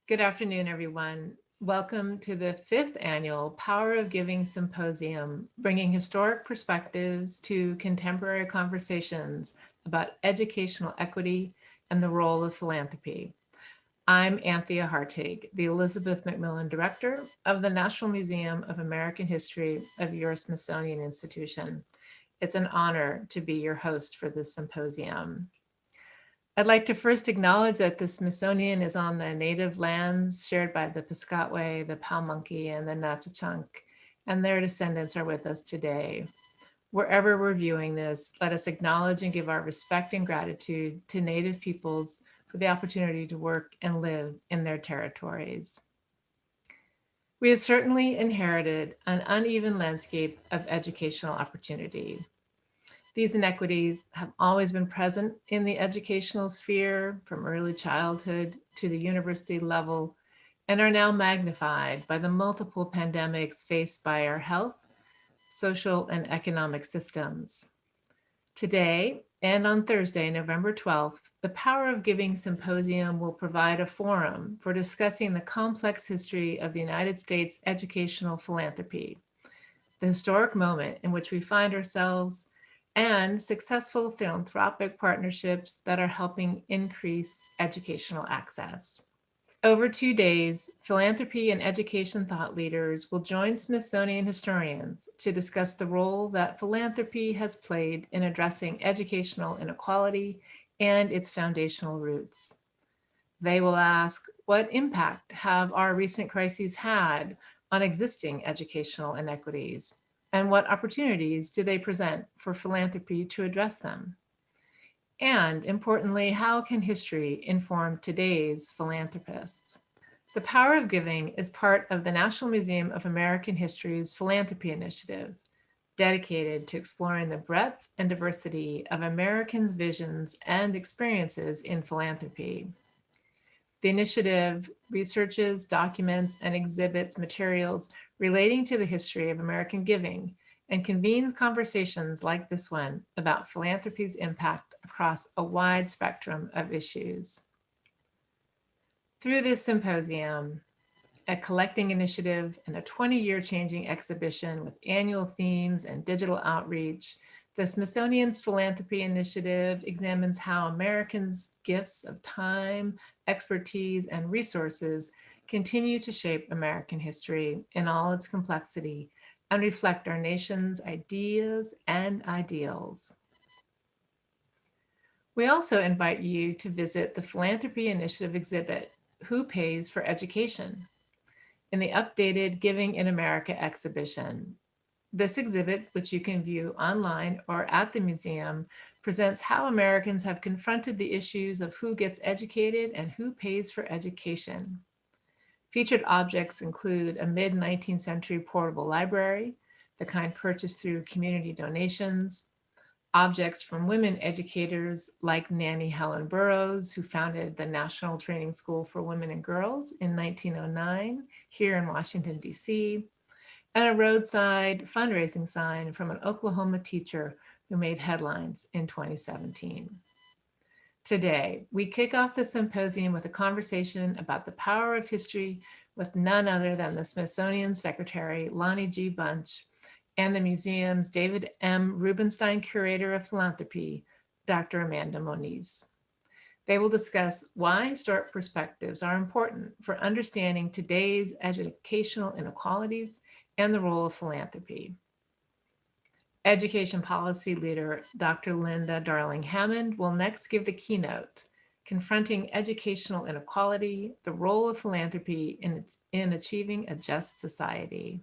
Good afternoon, everyone. Welcome to the fifth annual Power of Giving Symposium, bringing historic perspectives to contemporary conversations about educational equity and the role of philanthropy. I'm Anthea Hartig, the Elizabeth MacMillan Director of the National Museum of American History of your Smithsonian Institution. It's an honor to be your host for this symposium. I'd like to first acknowledge that the Smithsonian is on the native lands shared by the Piscataway, the Palmunkey, and the Natchitoches, and their descendants are with us today. Wherever we're viewing this, let us acknowledge and give our respect and gratitude to Native peoples for the opportunity to work and live in their territories. We have certainly inherited an uneven landscape of educational opportunity. These inequities have always been present in the educational sphere from early childhood to the university level and are now magnified by the multiple pandemics faced by our health, social, and economic systems. Today and on Thursday, November 12th, the Power of Giving Symposium will provide a forum for discussing the complex history of the United States educational philanthropy, the historic moment in which we find ourselves, and successful philanthropic partnerships that are helping increase educational access. Over 2 days, philanthropy and education thought leaders will join Smithsonian historians to discuss the role that philanthropy has played in addressing educational inequality and its foundational roots. They will ask, what impact have our recent crises had on existing educational inequities? And what opportunities do they present for philanthropy to address them? And importantly, how can history inform today's philanthropists? The Power of Giving is part of the National Museum of American History's Philanthropy Initiative, dedicated to exploring the breadth and diversity of Americans' visions and experiences in philanthropy. The initiative researches, documents, and exhibits materials relating to the history of American giving and convenes conversations like this one about philanthropy's impact across a wide spectrum of issues. Through this symposium, a collecting initiative, and a 20-year changing exhibition with annual themes and digital outreach, the Smithsonian's Philanthropy Initiative examines how Americans' gifts of time, expertise, and resources continue to shape American history in all its complexity and reflect our nation's ideas and ideals. We also invite you to visit the Philanthropy Initiative exhibit, Who Pays for Education?, in the updated Giving in America exhibition. This exhibit, which you can view online or at the museum, presents how Americans have confronted the issues of who gets educated and who pays for education. Featured objects include a mid-19th century portable library, the kind purchased through community donations, objects from women educators like Nanny Helen Burroughs, who founded the National Training School for Women and Girls in 1909 here in Washington, D.C., and a roadside fundraising sign from an Oklahoma teacher who made headlines in 2017. Today, we kick off the symposium with a conversation about the power of history with none other than the Smithsonian Secretary, Lonnie G. Bunch, and the museum's David M. Rubenstein Curator of Philanthropy, Dr. Amanda Moniz. They will discuss why historic perspectives are important for understanding today's educational inequalities and the role of philanthropy. Education policy leader Dr. Linda Darling-Hammond will next give the keynote, Confronting Educational Inequality, the Role of Philanthropy in Achieving a Just Society.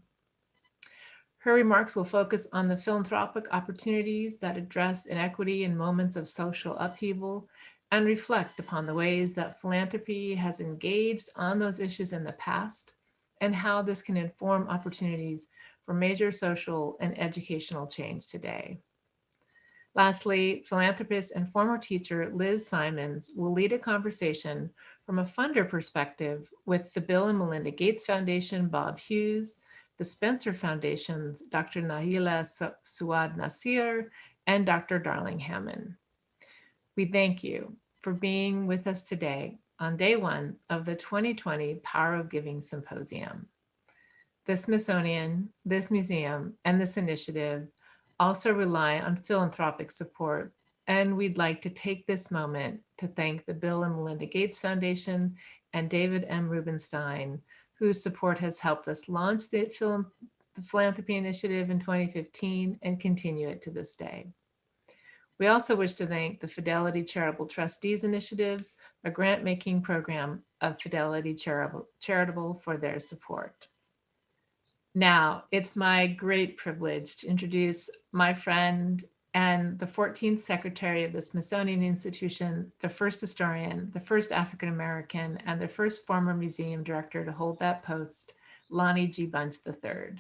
Her remarks will focus on the philanthropic opportunities that address inequity in moments of social upheaval and reflect upon the ways that philanthropy has engaged on those issues in the past and how this can inform opportunities for major social and educational change today. Lastly, philanthropist and former teacher Liz Simons will lead a conversation from a funder perspective with the Bill and Melinda Gates Foundation, Bob Hughes, the Spencer Foundation's Dr. Nahila Suad Nasir, and Dr. Darling-Hammond. We thank you for being with us today on day one of the 2020 Power of Giving Symposium. The Smithsonian, this museum, and this initiative also rely on philanthropic support, and we'd like to take this moment to thank the Bill and Melinda Gates Foundation and David M. Rubenstein, whose support has helped us launch the philanthropy initiative in 2015 and continue it to this day. We also wish to thank the Fidelity Charitable Trustees Initiatives, a grant-making program of Fidelity Charitable for their support. Now, it's my great privilege to introduce my friend and the 14th Secretary of the Smithsonian Institution, the first historian, the first African-American, and the first former museum director to hold that post, Lonnie G. Bunch III.